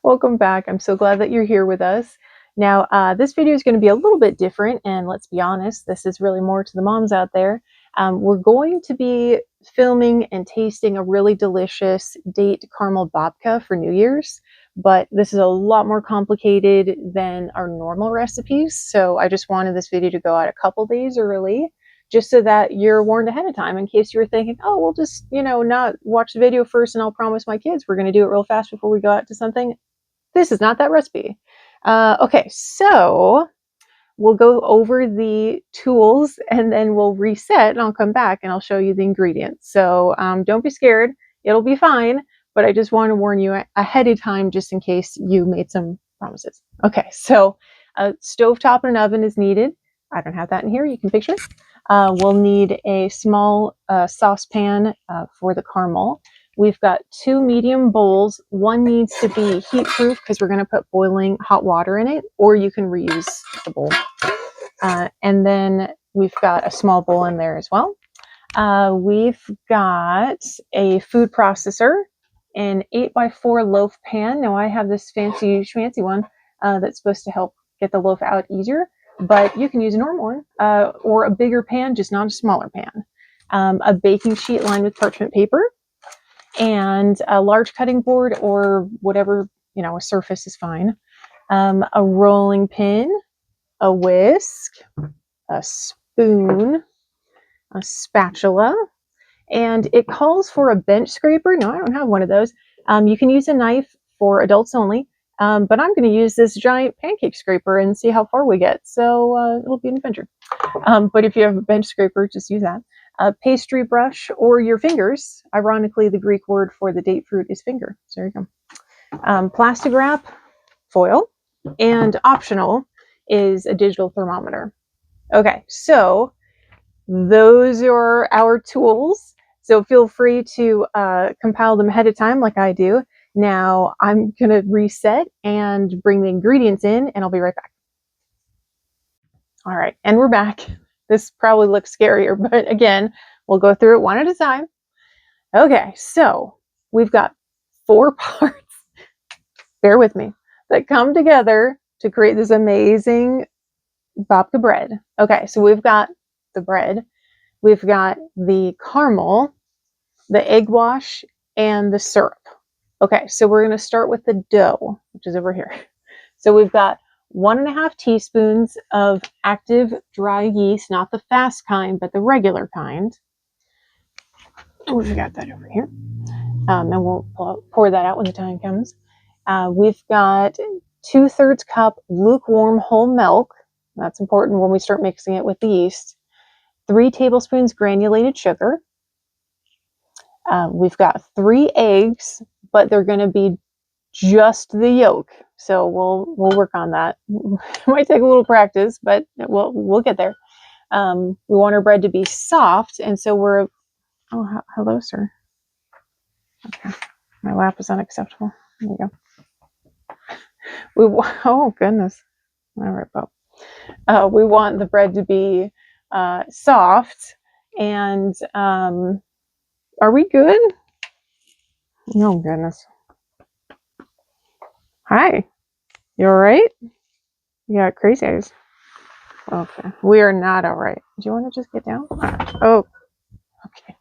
Welcome back. I'm so glad that you're here with us. Now, this video is going to be a little bit different, and let's be honest, this is really more to the moms out there. We're going to be filming and tasting a really delicious Date Caramel Babka for New Year's, but this is a lot more complicated than our normal recipes, so I just wanted this video to go out a couple days early, just so that you're warned ahead of time in case you were thinking, oh, we'll just, not watch the video first and I'll promise my kids we're going to do it real fast before we go out to something. This is not that recipe. Okay, so we'll go over the tools and then we'll reset and I'll come back and I'll show you the ingredients. So don't be scared. It'll be fine, but I just want to warn you ahead of time just in case you made some promises. Okay, so a stovetop and an oven is needed. I don't have that in here. You can picture it. We'll need a small saucepan for the caramel. We've got 2 medium bowls. One needs to be heat proof because we're going to put boiling hot water in it, or you can reuse the bowl. And then we've got a small bowl in there as well. We've got a food processor, an 8x4 loaf pan. Now I have this fancy schmancy one that's supposed to help get the loaf out easier, but you can use a normal one or a bigger pan, just not a smaller pan. A baking sheet lined with parchment paper, and a large cutting board or whatever, a surface is fine. A rolling pin, a whisk, a spoon, a spatula, and it calls for a bench scraper. No, I don't have one of those. You can use a knife for adults only, but I'm going to use this giant pancake scraper and see how far we get. So it'll be an adventure. But if you have a bench scraper, just use that. A pastry brush or your fingers. Ironically, the Greek word for the date fruit is finger. So there you go. Plastic wrap, foil, and optional is a digital thermometer. Okay, so those are our tools. So feel free to compile them ahead of time like I do. Now I'm going to reset and bring the ingredients in, and I'll be right back. All right, and we're back. This probably looks scarier, but again, we'll go through it one at a time. Okay, so we've got 4 parts, bear with me, that come together to create this amazing babka bread. Okay, so we've got the bread, we've got the caramel, the egg wash, and the syrup. Okay, so we're going to start with the dough, which is over here. So we've got 1.5 teaspoons of active dry yeast, not the fast kind, but the regular kind. Oh, we got that over here. And we'll pour that out when the time comes. We've got 2/3 cup lukewarm whole milk. That's important when we start mixing it with the yeast. 3 tablespoons granulated sugar. We've got 3 eggs, but they're going to be just the yolk. So we'll work on that. It might take a little practice, but we'll get there. We want our bread to be soft, and so we're. Oh, hello, sir. Okay, my lap is unacceptable. There we go. Oh goodness. All right, Bob. We want the bread to be soft, and are we good? Oh goodness. Hi. You all right? You got crazy eyes. Okay. We are not all right. Do you want to just get down? Oh. Okay.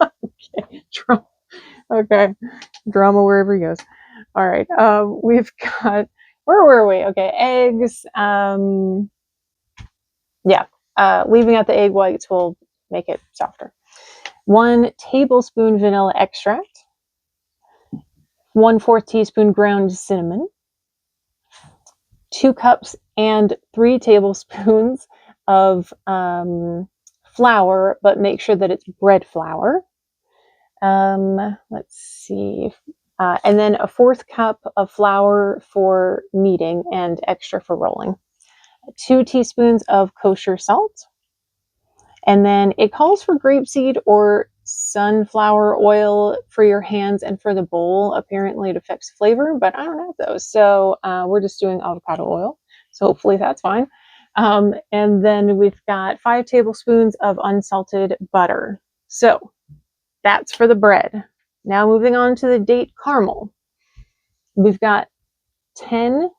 Okay. Drama. Okay. Drama wherever he goes. All right. We've got, where were we? Okay. Eggs. Yeah. Leaving out the egg whites will make it softer. 1 tablespoon vanilla extract. 1/4 teaspoon ground cinnamon. 2 cups and 3 tablespoons of flour, but make sure that it's bread flour. Let's see. And then a 1/4 cup of flour for kneading and extra for rolling. 2 teaspoons of kosher salt. And then it calls for grapeseed or sunflower oil for your hands and for the bowl. Apparently it affects flavor, but I don't have those. So we're just doing avocado oil. So hopefully that's fine. And then we've got 5 tablespoons of unsalted butter. So that's for the bread. Now moving on to the date caramel. We've got 10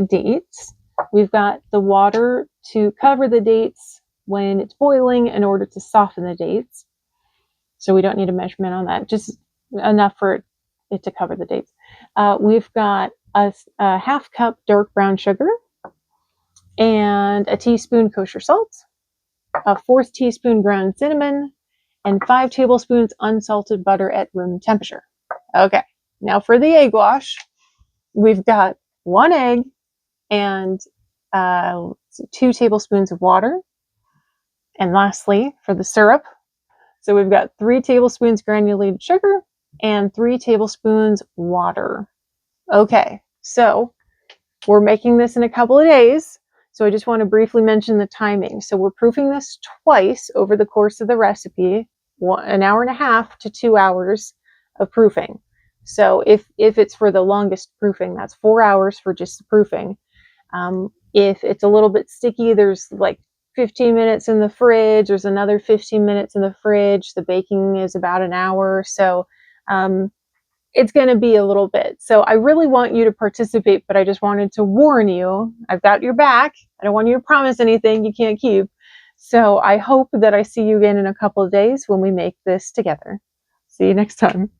dates. We've got the water to cover the dates when it's boiling in order to soften the dates. So we don't need a measurement on that, just enough for it to cover the dates. We've got a half cup dark brown sugar and a teaspoon kosher salt, a fourth teaspoon ground cinnamon, and 5 tablespoons unsalted butter at room temperature. Okay, now for the egg wash, we've got 1 egg and 2 tablespoons of water. And lastly, for the syrup, so we've got 3 tablespoons granulated sugar and 3 tablespoons water. Okay, so we're making this in a couple of days. So I just want to briefly mention the timing. So we're proofing this twice over the course of the recipe, 1.5 hours to 2 hours of proofing. So if it's for the longest proofing, that's 4 hours for just the proofing. If it's a little bit sticky, there's like 15 minutes in the fridge. There's another 15 minutes in the fridge. The baking is about an hour. So it's going to be a little bit. So I really want you to participate, but I just wanted to warn you. I've got your back. I don't want you to promise anything you can't keep. So I hope that I see you again in a couple of days when we make this together. See you next time.